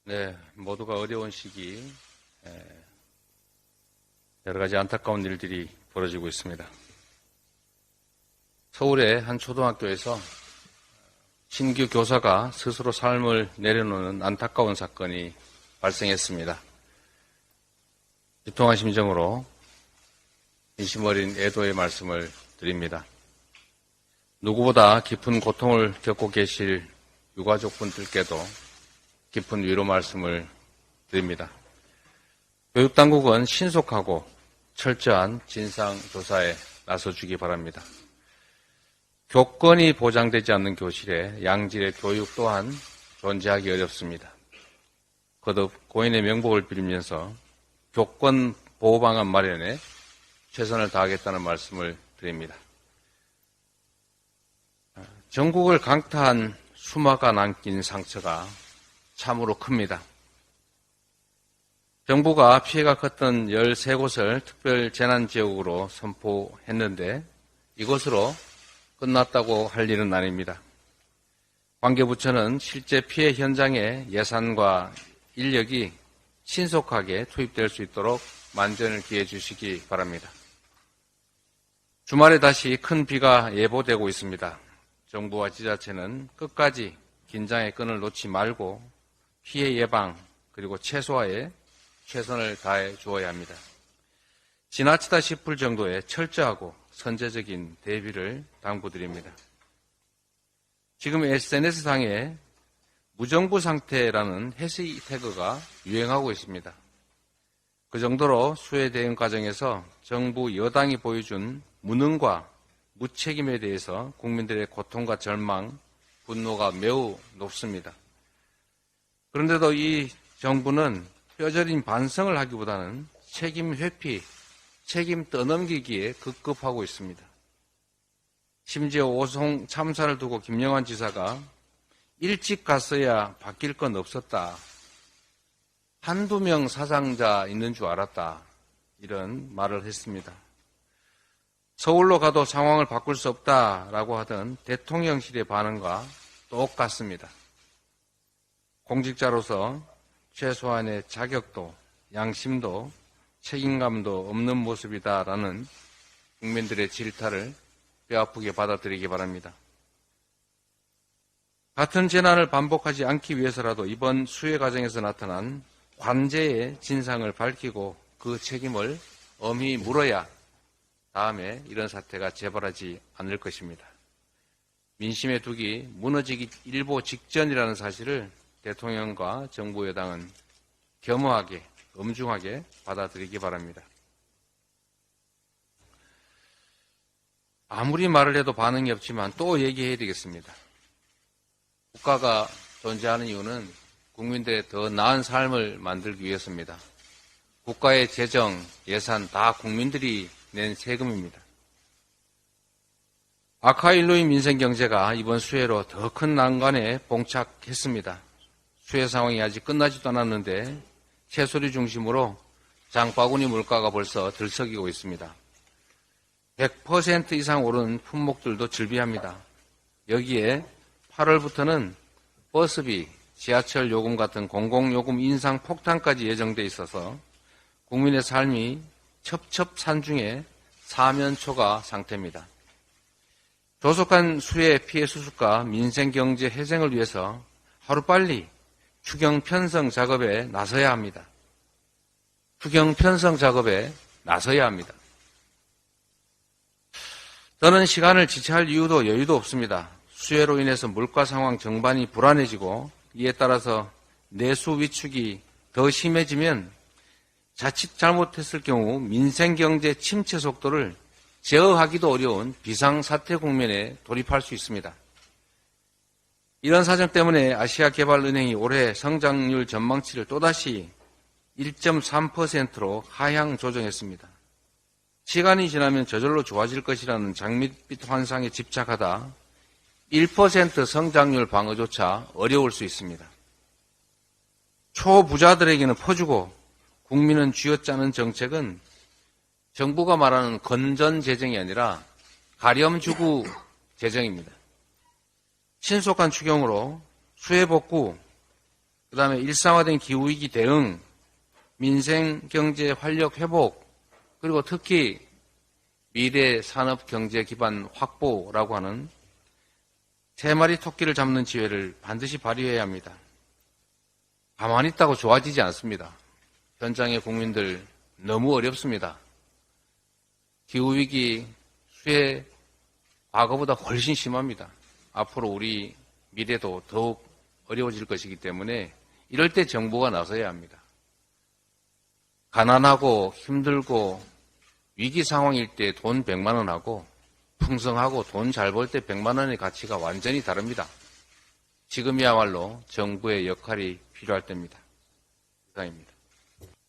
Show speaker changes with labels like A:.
A: 네, 모두가 어려운 시기, 여러 가지 안타까운 일들이 벌어지고 있습니다. 서울의 한 초등학교에서 신규 교사가 스스로 삶을 내려놓는 안타까운 사건이 발생했습니다. 비통한 심정으로 진심 어린 애도의 말씀을 드립니다. 누구보다 깊은 고통을 겪고 계실 유가족분들께도 깊은 위로 말씀을 드립니다. 교육당국은 신속하고 철저한 진상조사에 나서주기 바랍니다. 교권이 보장되지 않는 교실에 양질의 교육 또한 존재하기 어렵습니다. 거듭 고인의 명복을 빌면서 교권 보호방안 마련에 최선을 다하겠다는 말씀을 드립니다. 전국을 강타한 수마가 남긴 상처가 참으로 큽니다. 정부가 피해가 컸던 13곳을 특별재난지역으로 선포했는데 이것으로 끝났다고 할 일은 아닙니다. 관계부처는 실제 피해 현장에 예산과 인력이 신속하게 투입될 수 있도록 만전을 기해 주시기 바랍니다. 주말에 다시 큰 비가 예보되고 있습니다. 정부와 지자체는 끝까지 긴장의 끈을 놓지 말고 피해 예방 그리고 최소화에 최선을 다해 주어야 합니다. 지나치다 싶을 정도의 철저하고 선제적인 대비를 당부드립니다. 지금 SNS상에 무정부 상태라는 해시태그가 유행하고 있습니다. 그 정도로 수해 대응 과정에서 정부 여당이 보여준 무능과 무책임에 대해서 국민들의 고통과 절망, 분노가 매우 높습니다. 그런데도 이 정부는 뼈저린 반성을 하기보다는 책임 회피, 책임 떠넘기기에 급급하고 있습니다. 심지어 오송 참사를 두고 김영환 지사가 일찍 갔어야 바뀔 건 없었다. 한두 명 사상자 있는 줄 알았다. 이런 말을 했습니다. 서울로 가도 상황을 바꿀 수 없다라고 하던 대통령실의 반응과 똑같습니다. 공직자로서 최소한의 자격도, 양심도, 책임감도 없는 모습이다라는 국민들의 질타를 뼈아프게 받아들이기 바랍니다. 같은 재난을 반복하지 않기 위해서라도 이번 수해 과정에서 나타난 관제의 진상을 밝히고 그 책임을 엄히 물어야 다음에 이런 사태가 재발하지 않을 것입니다. 민심의 둑이 무너지기 일보 직전이라는 사실을 대통령과 정부 여당은 겸허하게, 엄중하게 받아들이기 바랍니다. 아무리 말을 해도 반응이 없지만 또 얘기해야 되겠습니다. 국가가 존재하는 이유는 국민들의 더 나은 삶을 만들기 위해서입니다. 국가의 재정, 예산 다 국민들이 낸 세금입니다. 아카일로인 민생경제가 이번 수해로 더 큰 난관에 봉착했습니다. 수해 상황이 아직 끝나지도 않았는데 채소류 중심으로 장바구니 물가가 벌써 들썩이고 있습니다. 100% 이상 오른 품목들도 즐비합니다. 여기에 8월부터는 버스비, 지하철 요금 같은 공공요금 인상 폭탄까지 예정돼 있어서 국민의 삶이 첩첩산중의 사면초가 상태입니다. 조속한 수해 피해 수습과 민생경제 회생을 위해서 하루빨리 추경 편성 작업에 나서야 합니다. 추경 편성 작업에 나서야 합니다. 더는 시간을 지체할 이유도 여유도 없습니다. 수해로 인해서 물가 상황 전반이 불안해지고 이에 따라서 내수 위축이 더 심해지면 자칫 잘못했을 경우 민생경제 침체 속도를 제어하기도 어려운 비상사태 국면에 돌입할 수 있습니다. 이런 사정 때문에 아시아개발은행이 올해 성장률 전망치를 또다시 1.3%로 하향 조정했습니다. 시간이 지나면 저절로 좋아질 것이라는 장밋빛 환상에 집착하다 1% 성장률 방어조차 어려울 수 있습니다. 초부자들에게는 퍼주고 국민은 쥐어짜는 정책은 정부가 말하는 건전 재정이 아니라 가렴주구 재정입니다. 신속한 추경으로 수해 복구, 그다음에 일상화된 기후위기 대응, 민생 경제 활력 회복, 그리고 특히 미래 산업 경제 기반 확보라고 하는 세 마리 토끼를 잡는 지혜를 반드시 발휘해야 합니다. 가만히 있다고 좋아지지 않습니다. 현장의 국민들 너무 어렵습니다. 기후위기 수해 과거보다 훨씬 심합니다. 앞으로 우리 미래도 더욱 어려워질 것이기 때문에 이럴 때 정부가 나서야 합니다. 가난하고 힘들고 위기 상황일 때 돈 100만 원 하고 풍성하고 돈 잘 벌 때 100만 원의 가치가 완전히 다릅니다. 지금이야말로 정부의 역할이 필요할 때입니다. 이상입니다.